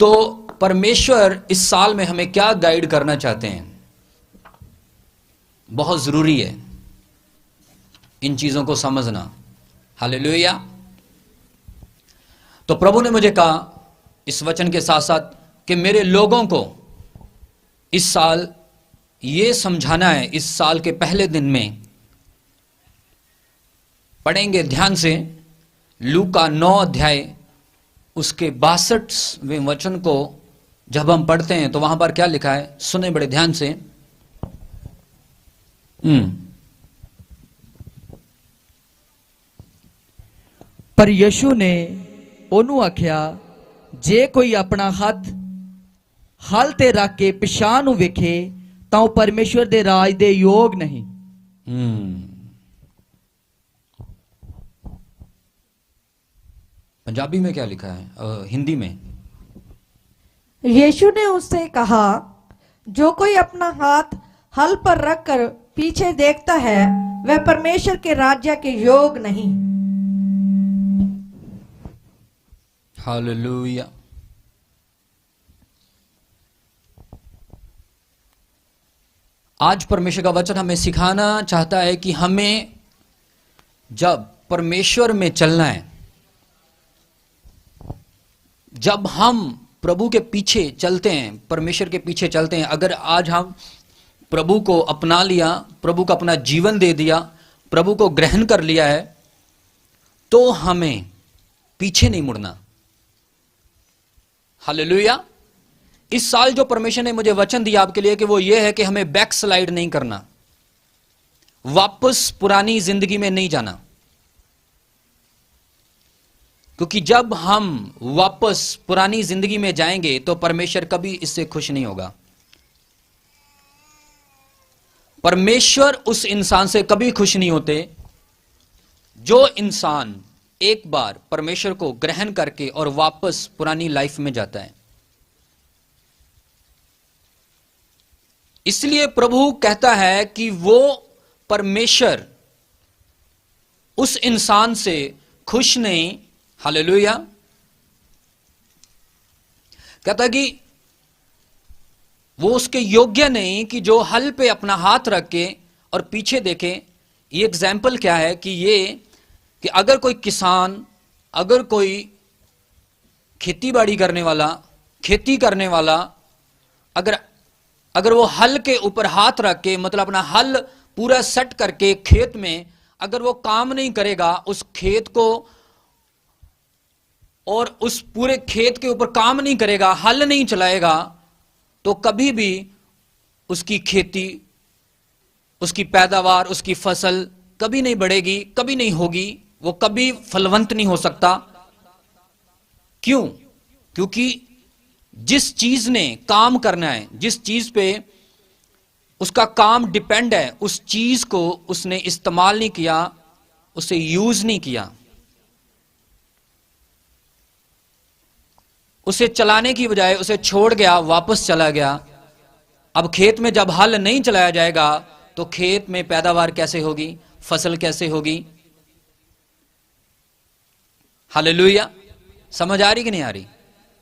तो परमेश्वर इस साल में हमें क्या गाइड करना चाहते हैं, बहुत जरूरी है इन चीजों को समझना। हालेलुया। तो प्रभु ने मुझे कहा इस वचन के साथ साथ कि मेरे लोगों को इस साल ये समझाना है। इस साल के पहले दिन में पढ़ेंगे ध्यान से लूका 9 अध्याय उसके 62वें वचन को जब हम पढ़ते हैं तो वहां पर क्या लिखा है, सुने बड़े ध्यान से। पर यीशु ने ओनू आख्या, जे कोई अपना हाथ हल ते रख के पिछां नूं वेखे तां परमेश्वर दे राज दे योग नहीं। पंजाबी में क्या लिखा है, हिंदी में? यीशु ने उससे कहा, जो कोई अपना हाथ हल पर रखकर पीछे देखता है वह परमेश्वर के राज्य के योग नहीं। हालेलुया। आज परमेश्वर का वचन हमें सिखाना चाहता है कि हमें जब परमेश्वर में चलना है, जब हम प्रभु के पीछे चलते हैं, परमेश्वर के पीछे चलते हैं, अगर आज हम प्रभु को अपना लिया, प्रभु को अपना जीवन दे दिया, प्रभु को ग्रहण कर लिया है, तो हमें पीछे नहीं मुड़ना। हालेलुया। इस साल जो परमेश्वर ने मुझे वचन दिया आपके लिए कि वो ये है कि हमें बैक स्लाइड नहीं करना, वापस पुरानी जिंदगी में नहीं जाना। क्योंकि जब हम वापस पुरानी जिंदगी में जाएंगे तो परमेश्वर कभी इससे खुश नहीं होगा। परमेश्वर उस इंसान से कभी खुश नहीं होते जो इंसान एक बार परमेश्वर को ग्रहण करके और वापस पुरानी लाइफ में जाता है। इसलिए प्रभु कहता है कि वो परमेश्वर उस इंसान से खुश नहीं। हालेलुया। कहता है कि वो उसके योग्य नहीं कि जो हल पे अपना हाथ रख के और पीछे देखे। ये एग्जाम्पल क्या है कि ये कि अगर कोई किसान, अगर कोई खेती बाड़ी करने वाला, खेती करने वाला, अगर वो हल के ऊपर हाथ रख के, मतलब अपना हल पूरा सेट करके खेत में अगर वो काम नहीं करेगा, उस खेत को और उस पूरे खेत के ऊपर काम नहीं करेगा, हल नहीं चलाएगा, तो कभी भी उसकी खेती, उसकी पैदावार, उसकी फसल कभी नहीं बढ़ेगी, कभी नहीं होगी, वो कभी फलवंत नहीं हो सकता। क्यों? क्योंकि जिस चीज ने काम करना है, जिस चीज पे उसका काम डिपेंड है, उस चीज को उसने इस्तेमाल नहीं किया, उसे यूज नहीं किया, उसे चलाने की बजाय उसे छोड़ गया, वापस चला गया। अब खेत में जब हल नहीं चलाया जाएगा तो खेत में पैदावार कैसे होगी, फसल कैसे होगी? हालेलुया। समझ आ रही कि नहीं आ रही?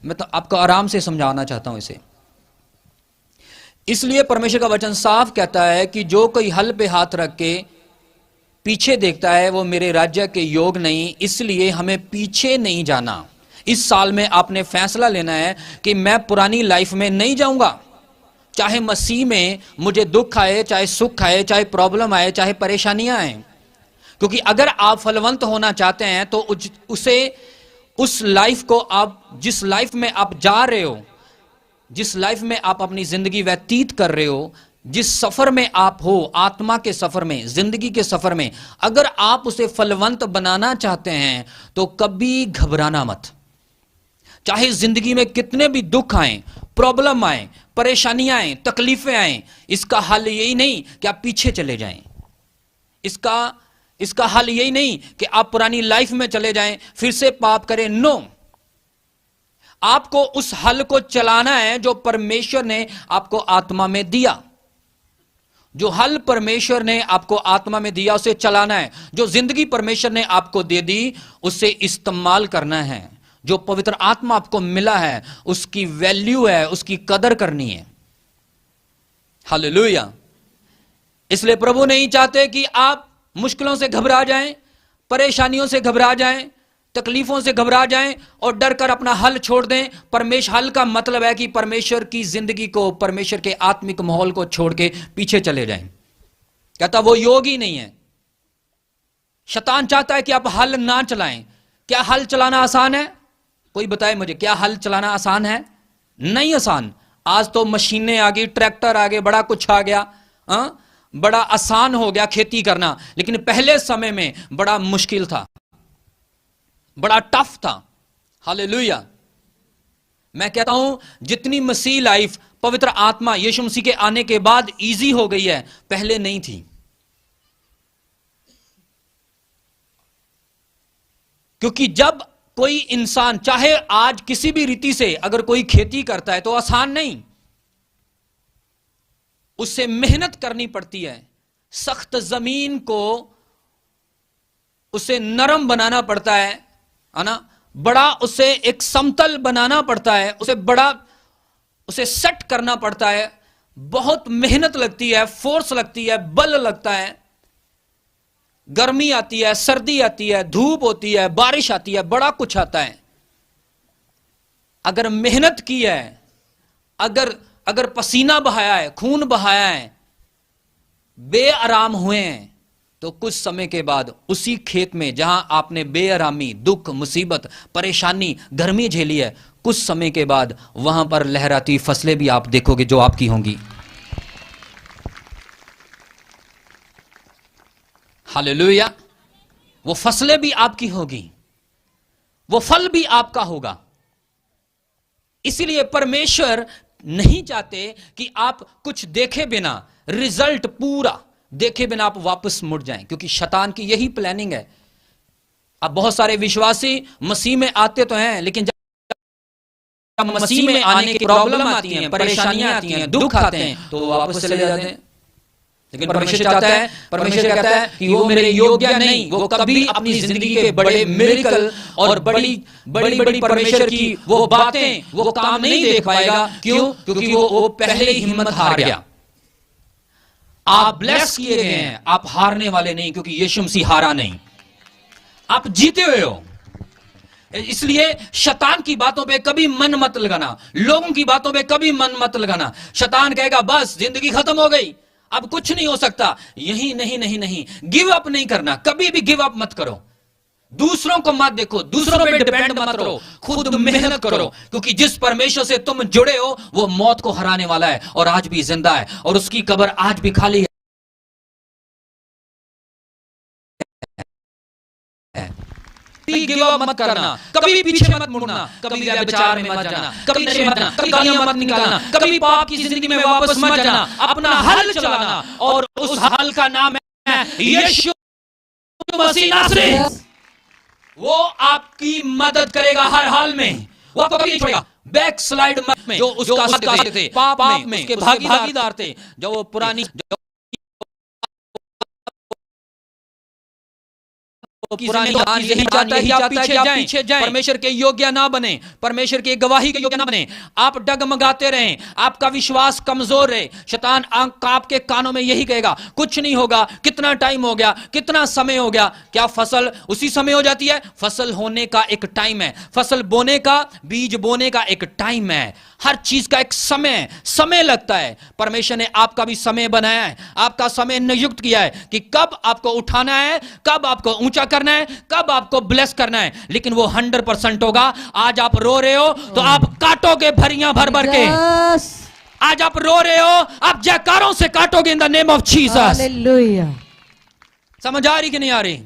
मैं तो आपको आराम से समझाना चाहता हूं इसे। इसलिए परमेश्वर का वचन साफ कहता है कि जो कोई हल पे हाथ रख के पीछे देखता है वो मेरे राज्य के योग नहीं। इसलिए हमें पीछे नहीं जाना। इस साल में आपने फैसला लेना है कि मैं पुरानी लाइफ में नहीं जाऊंगा। चाहे मसीह में मुझे दुख आए, चाहे सुख आए, चाहे प्रॉब्लम आए, चाहे परेशानियां आए। क्योंकि अगर आप फलवंत होना चाहते हैं तो उस लाइफ को, आप जिस लाइफ में आप जा रहे हो, जिस लाइफ में आप अपनी जिंदगी व्यतीत कर रहे हो, जिस सफर में आप हो, आत्मा के सफर में, जिंदगी के सफर में, अगर आप उसे फलवंत बनाना चाहते हैं तो कभी घबराना मत। चाहे जिंदगी में कितने भी दुख आए, प्रॉब्लम आए, परेशानियां आए, तकलीफें आए, इसका हल यही नहीं कि आप पीछे चले जाएं। इसका हल यही नहीं कि आप पुरानी लाइफ में चले जाएं, फिर से पाप करें। नो, आपको उस हल को चलाना है जो परमेश्वर ने आपको आत्मा में दिया। जो हल परमेश्वर ने आपको आत्मा में दिया उसे चलाना है। जो जिंदगी परमेश्वर ने आपको दे दी उसे इस्तेमाल करना है। जो पवित्र आत्मा आपको मिला है उसकी वैल्यू है, उसकी कदर करनी है। हालेलुया। इसलिए प्रभु नहीं चाहते कि आप मुश्किलों से घबरा जाएं, परेशानियों से घबरा जाएं, तकलीफों से घबरा जाएं और डर कर अपना हल छोड़ दें। परमेश्वर हल का मतलब है कि परमेश्वर की जिंदगी को, परमेश्वर के आत्मिक माहौल को छोड़ के पीछे चले जाएं। कहता वो योग ही नहीं है। शैतान चाहता है कि आप हल ना चलाएं। क्या हल चलाना आसान है? कोई बताए मुझे, क्या हल चलाना आसान है? नहीं आसान। आज तो मशीनें आ गई, ट्रैक्टर आ गए, बड़ा कुछ आ गया, बड़ा आसान हो गया खेती करना। लेकिन पहले समय में बड़ा मुश्किल था, बड़ा टफ था। हालेलुया। मैं कहता हूं जितनी मसीह लाइफ पवित्र आत्मा यीशु मसीह के आने के बाद इजी हो गई है, पहले नहीं थी। क्योंकि जब कोई इंसान चाहे आज किसी भी रीति से अगर कोई खेती करता है तो आसान नहीं, उससे मेहनत करनी पड़ती है। सख्त जमीन को उसे नरम बनाना पड़ता है ना, बड़ा उसे एक समतल बनाना पड़ता है, उसे सेट करना पड़ता है। बहुत मेहनत लगती है, फोर्स लगती है, बल लगता है। गर्मी आती है, सर्दी आती है, धूप होती है, बारिश आती है, बड़ा कुछ आता है। अगर मेहनत की है, अगर पसीना बहाया है, खून बहाया है, बेआराम हुए हैं, तो कुछ समय के बाद उसी खेत में जहां आपने बेआरामी, दुख, मुसीबत, परेशानी, गर्मी झेली है, कुछ समय के बाद वहां पर लहराती फसलें भी आप देखोगे जो आपकी होंगी। हालेलुया। वो फसलें भी आपकी होगी, वो फल भी आपका होगा। इसीलिए परमेश्वर नहीं चाहते कि आप कुछ देखे बिना, रिजल्ट पूरा देखे बिना आप वापस मुड़ जाएं, क्योंकि शैतान की यही प्लानिंग है। अब बहुत सारे विश्वासी मसीह में आते तो हैं, लेकिन जब मसीह में आने की प्रॉब्लम आती हैं, परेशानियां आती हैं, दुख आते हैं, तो वापस चले जाते हैं। लेकिन परमेश्वर चाहता है, परमेश्वर कहता है कि वो मेरे योग्य नहीं, वो कभी अपनी जिंदगी के बड़े मिरेकल और बड़ी बड़ी परमेश्वर की वो बातें, वो काम नहीं देख पाएगा। क्यों? क्योंकि वो पहले ही हिम्मत हार गया। आप ब्लेस किए गए हैं, आप हारने वाले नहीं, क्योंकि यीशु मसीह हारा नहीं, आप जीते हुए हो। इसलिए शैतान की बातों पे कभी मन मत लगाना, लोगों की बातों पे कभी मन मत लगाना। शैतान कहेगा बस जिंदगी खत्म हो गई, अब कुछ नहीं हो सकता। यही नहीं, गिव अप नहीं करना, कभी भी गिव अप मत करो। दूसरों को मत देखो, दूसरों पे डिपेंड मत करो, खुद मेहनत करो, क्योंकि जिस परमेश्वर से तुम जुड़े हो वो मौत को हराने वाला है और आज भी जिंदा है, और उसकी कब्र आज भी खाली है। गिव अप मत करना, कभी पीछे मत मुड़ना, कभी व्यभिचार में मत जाना, कभी नशे मत करना, कभी गालियां मत निकालना, कभी पाप की जिंदगी में वापस मत जाना। अपना हल चलाना, और उस हल का नाम है यीशु मसीह नासरी। वो आपकी मदद करेगा हर हाल में, वो आपको कभी नहीं छोड़ेगा। बैक स्लाइड मत में जो उसका साथ थे, पाप में उसके भागीदार थे, जो वो पुरानी यही चाहता है कि आप पीछे जाएं, परमेश्वर के योग्य ना बने, परमेश्वर की गवाही के योग्य ना बने, आप डगमगाते रहें, आपका विश्वास कमजोर रहे। शैतान आपके कानों में यही कहेगा कुछ नहीं होगा, कितना टाइम हो गया, कितना समय हो गया। क्या फसल उसी समय हो जाती है? फसल होने का एक टाइम है, फसल बोने का, बीज बोने का एक टाइम है। हर चीज का एक समय लगता है। परमेश्वर ने आपका भी समय बनाया है, आपका समय नियुक्त किया है कि कब आपको उठाना है, कब आपको ऊंचा करना है, कब आपको ब्लेस करना है। लेकिन वो 100% होगा। आज आप रो रहे हो तो आप काटोगे भरियां भर भर के। आज आप रो रहे हो, आप जयकारों से काटोगे in the name of Jesus. Hallelujah. समझ आ रही कि नहीं आ रही?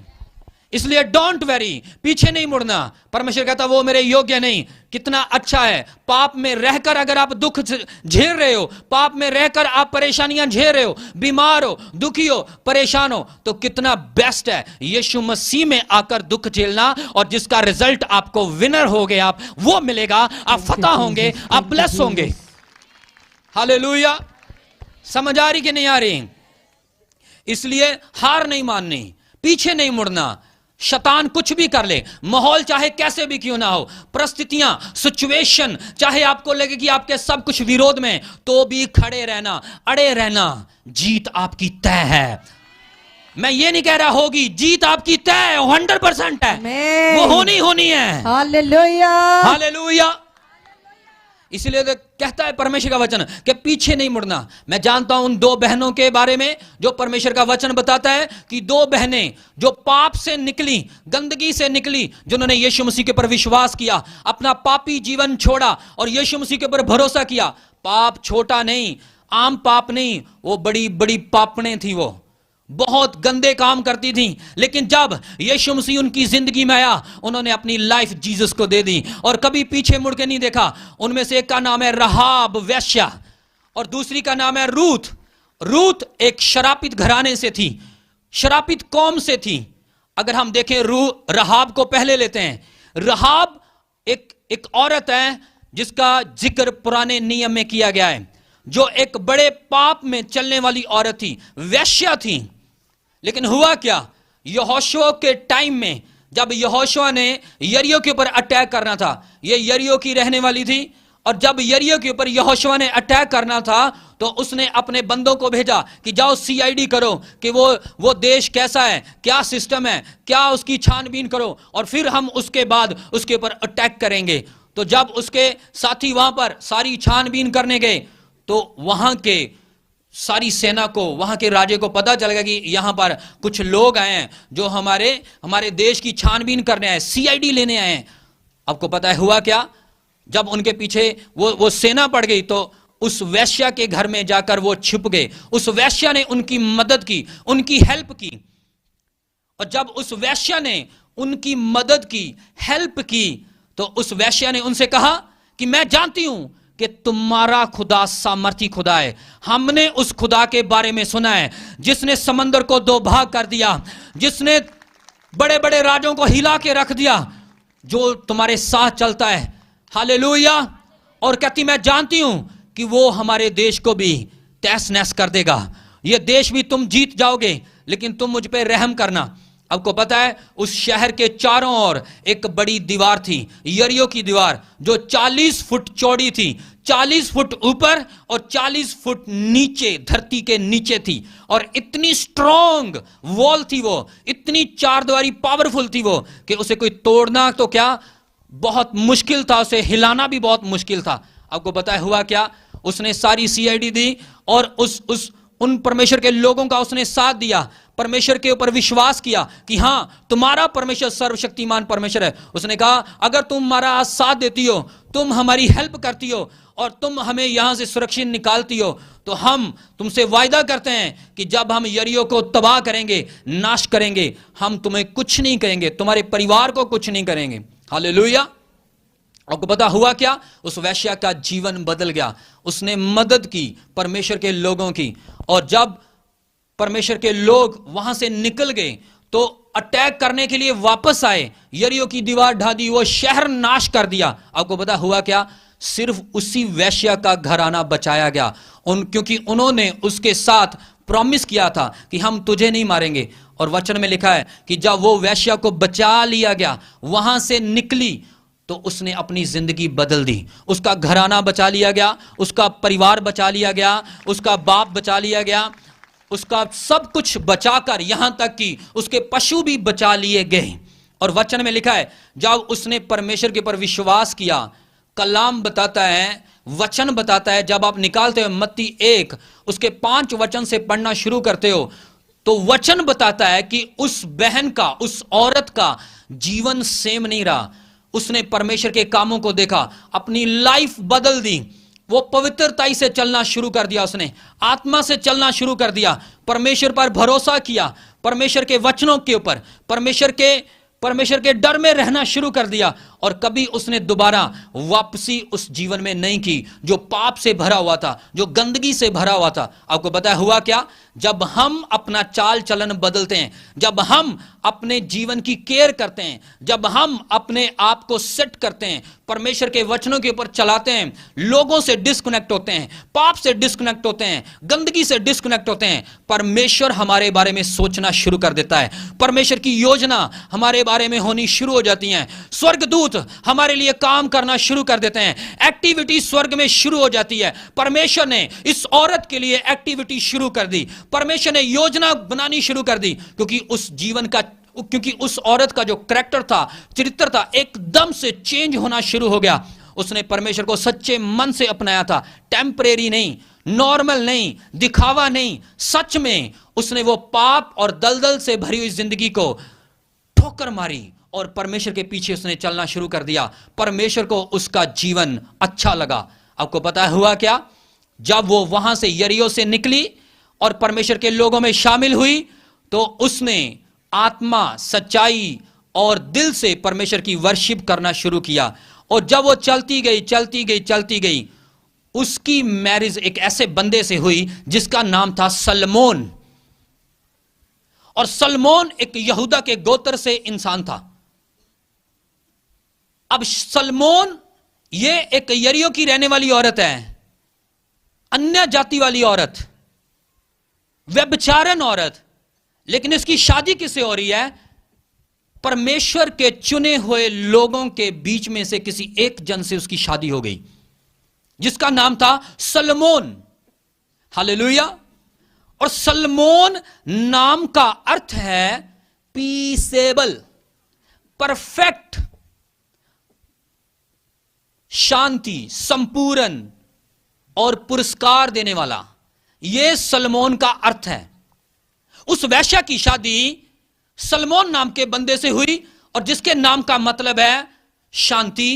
इसलिए डोंट वेरी, पीछे नहीं मुड़ना। परमेश्वर कहता वो मेरे योग्य नहीं। कितना अच्छा है, पाप में रहकर अगर आप दुख झेल रहे हो, पाप में रहकर आप परेशानियां झेल रहे हो, बीमार हो, दुखी हो, परेशान हो, तो कितना बेस्ट है यीशु मसीह में आकर दुख झेलना, और जिसका रिजल्ट आपको विनर हो गए आप वो मिलेगा। आप फतह होंगे, आप ब्लेस होंगे। हालेलुया। समझ आ रही कि नहीं आ रही? इसलिए हार नहीं माननी, पीछे नहीं मुड़ना, शैतान कुछ भी कर ले, माहौल चाहे कैसे भी क्यों ना हो, परिस्थितियां, सिचुएशन चाहे आपको लगे कि आपके सब कुछ विरोध में, तो भी खड़े रहना, अड़े रहना। जीत आपकी तय है। मैं ये नहीं कह रहा होगी, जीत आपकी तय 100% है, आमीन। वो होनी है। हालेलुया। हालेलुया। इसलिए तो कहता है परमेश्वर का वचन कि पीछे नहीं मुड़ना। मैं जानता हूं उन दो बहनों के बारे में जो परमेश्वर का वचन बताता है कि दो बहनें जो पाप से निकली, गंदगी से निकली, जिन्होंने यीशु मसीह के ऊपर विश्वास किया, अपना पापी जीवन छोड़ा और यीशु मसीह के ऊपर भरोसा किया। पाप छोटा नहीं, आम पाप नहीं, वो बड़ी बड़ी पापने थी, वो बहुत गंदे काम करती थी। लेकिन जब यीशु मसीह उनकी जिंदगी में आया, उन्होंने अपनी लाइफ जीसस को दे दी और कभी पीछे मुड़ के नहीं देखा। उनमें से एक का नाम है रहाब वेश्या और दूसरी का नाम है रूथ। रूथ एक शरापित घराने से थी, शरापित कौम से थी। अगर हम देखें रहाब को पहले लेते हैं। रहाब एक औरत है जिसका जिक्र पुराने नियम में किया गया है, जो एक बड़े पाप में चलने वाली औरत थी, वेश्या थी। लेकिन हुआ क्या, यहोशुआ के टाइम में जब यहोशुआ ने यरीहो के ऊपर अटैक करना था, ये यरीहो की रहने वाली थी, और जब यरीहो के ऊपर यहोशुआ ने अटैक करना था तो उसने अपने बंदों को भेजा कि जाओ सीआईडी करो कि वो देश कैसा है, क्या सिस्टम है, क्या उसकी छानबीन करो और फिर हम उसके बाद उसके ऊपर अटैक करेंगे। तो जब उसके साथी वहां पर सारी छानबीन करने गए तो वहां के सारी सेना को, वहां के राजे को पता चल गया कि यहां पर कुछ लोग आए हैं जो हमारे देश की छानबीन करने आए, सीआईडी लेने आए हैं। आपको पता है हुआ क्या, जब उनके पीछे वो सेना पड़ गई तो उस वेश्या के घर में जाकर वो छिप गए। उस वेश्या ने उनकी मदद की, उनकी हेल्प की। और जब उस वेश्या ने उनकी मदद की, हेल्प की, तो उस वेश्या ने उनसे कहा कि मैं जानती हूं कि तुम्हारा खुदा सामर्थी खुदा है। हमने उस खुदा के बारे में सुना है जिसने समंदर को दो भाग कर दिया, जिसने बड़े बड़े राजों को हिला के रख दिया, जो तुम्हारे साथ चलता है। हालेलुया। और कहती मैं जानती हूं कि वो हमारे देश को भी तहस नहस कर देगा। ये देश भी तुम जीत जाओगे, लेकिन तुम मुझ पे रहम करना। आपको पता है उस शहर के चारों ओर एक बड़ी दीवार थी, यरीहो की दीवार, जो 40 फुट चौड़ी थी, 40 फुट ऊपर और 40 फुट नीचे, धरती के नीचे थी। और इतनी स्ट्रॉन्ग वॉल थी वो, इतनी चारदीवारी पावरफुल थी वो कि उसे कोई तोड़ना तो क्या बहुत मुश्किल था, उसे हिलाना भी बहुत मुश्किल था। आपको पता है हुआ क्या, उसने सारी सीआईडी दी और उन परमेश्वर के लोगों का उसने साथ दिया, परमेश्वर के ऊपर विश्वास किया कि हां तुम्हारा परमेश्वर सर्वशक्तिमान परमेश्वर है। उसने कहा अगर तुम हमारा साथ देती हो, तुम हमारी हेल्प करती हो और तुम हमें यहां से सुरक्षित निकालती हो, तो हम तुमसे वायदा करते हैं कि जब हम यरीहो को तबाह करेंगे, नाश करेंगे, हम तुम्हें कुछ नहीं करेंगे, तुम्हारे परिवार को कुछ नहीं करेंगे। हालेलुया। आपको पता हुआ क्या, उस वेश्या का जीवन बदल गया। उसने मदद की परमेश्वर के लोगों की, और जब परमेश्वर के लोग वहां से निकल गए तो अटैक करने के लिए वापस आए, यरीहो की दीवार ढा दी, वो शहर नाश कर दिया। आपको पता हुआ क्या, सिर्फ उसी वेश्या का घराना बचाया गया, क्योंकि उन्होंने उसके साथ प्रॉमिस किया था कि हम तुझे नहीं मारेंगे। और वचन में लिखा है कि जब वो वेश्या को बचा लिया गया, वहां से निकली, तो उसने अपनी जिंदगी बदल दी। उसका घराना बचा लिया गया, उसका परिवार बचा लिया गया, उसका बाप बचा लिया गया, उसका सब कुछ बचाकर यहां तक कि उसके पशु भी बचा लिए गए। और वचन में लिखा है जब उसने परमेश्वर के ऊपर विश्वास किया, कलाम बताता है, वचन बताता है, जब आप निकालते हो मत्ती 1 उसके 5 वचन से पढ़ना शुरू करते हो तो वचन बताता है कि उस बहन का, उस औरत का जीवन सेम नहीं रहा। उसने परमेश्वर के कामों को देखा, अपनी लाइफ बदल दी, वो पवित्रताई से चलना शुरू कर दिया, उसने आत्मा से चलना शुरू कर दिया, परमेश्वर पर भरोसा किया, परमेश्वर के वचनों के ऊपर, परमेश्वर के डर में रहना शुरू कर दिया। और कभी उसने दोबारा वापसी उस जीवन में नहीं की जो पाप से भरा हुआ था, जो गंदगी से भरा हुआ था। आपको पता है हुआ क्या, जब हम अपना चाल चलन बदलते हैं, जब हम अपने जीवन की केयर करते हैं, जब हम अपने आप को सेट करते हैं, परमेश्वर के वचनों के ऊपर चलाते हैं, लोगों से डिस्कनेक्ट होते हैं, पाप से डिस्कनेक्ट होते हैं, गंदगी से डिस्कनेक्ट होते हैं, परमेश्वर हमारे बारे में सोचना शुरू कर देता है। परमेश्वर की योजना हमारे बारे में होनी शुरू हो जाती है। स्वर्गदूत हमारे लिए काम करना शुरू कर देते हैं, एक्टिविटी स्वर्ग में शुरू हो जाती है। परमेश्वर ने इस औरत के लिए एक्टिविटी शुरू कर दी, परमेश्वर ने योजना बनानी शुरू कर दी, क्योंकि उस औरत का जो करैक्टर था, चरित्र था, एकदम से चेंज होना शुरू हो गया। उसने परमेश्वर को सच्चे मन से अपनाया था, टेम्परेरी नहीं, नॉर्मल नहीं, दिखावा नहीं, सच में उसने वो पाप और दलदल से भरी हुई जिंदगी को ठोकर मारी और परमेश्वर के पीछे उसने चलना शुरू कर दिया। परमेश्वर को उसका जीवन अच्छा लगा। आपको पता हुआ क्या? जब वो वहां से यरीहो से निकली और परमेश्वर के लोगों में शामिल हुई, तो उसने आत्मा, सच्चाई और दिल से परमेश्वर की वर्शिप करना शुरू किया। और जब वो चलती गई, उसकी मैरिज एक ऐसे बंदे से हुई जिसका नाम था सलमोन। और सलमोन एक यहूदा के गोत्र से इंसान था। अब सलमोन ये एक यरीहो की रहने वाली औरत है, अन्य जाति वाली औरत, व्यभिचारन औरत, लेकिन इसकी शादी किससे हो रही है? परमेश्वर के चुने हुए लोगों के बीच में से किसी एक जन से उसकी शादी हो गई, जिसका नाम था सलमोन। हालेलुया। और सलमोन नाम का अर्थ है पीसेबल, परफेक्ट, शांति, संपूर्ण और पुरस्कार देने वाला। यह सलमोन का अर्थ है। उस वैश्या की शादी सलमोन नाम के बंदे से हुई, और जिसके नाम का मतलब है शांति,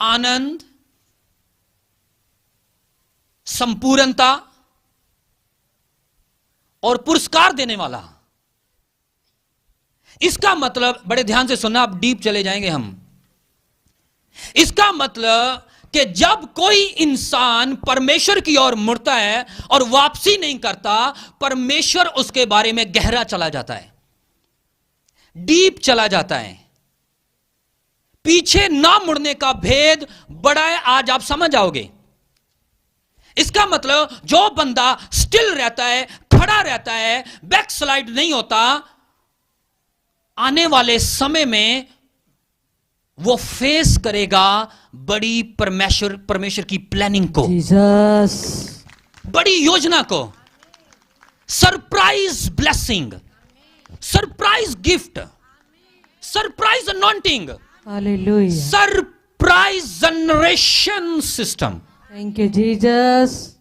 आनंद, संपूर्णता और पुरस्कार देने वाला। इसका मतलब, बड़े ध्यान से सुनना, आप डीप चले जाएंगे हम। इसका मतलब कि जब कोई इंसान परमेश्वर की ओर मुड़ता है और वापसी नहीं करता, परमेश्वर उसके बारे में गहरा चला जाता है, डीप चला जाता है। पीछे ना मुड़ने का भेद बड़ा है, आज आप समझ आओगे। इसका मतलब जो बंदा स्टिल रहता है, खड़ा रहता है, बैकस्लाइड नहीं होता, आने वाले समय में वो फेस करेगा बड़ी परमेश्वर की प्लानिंग को, जीसस, बड़ी योजना को, surprise blessing, surprise gift, surprise anointing, hallelujah, surprise generation system. Thank you Jesus.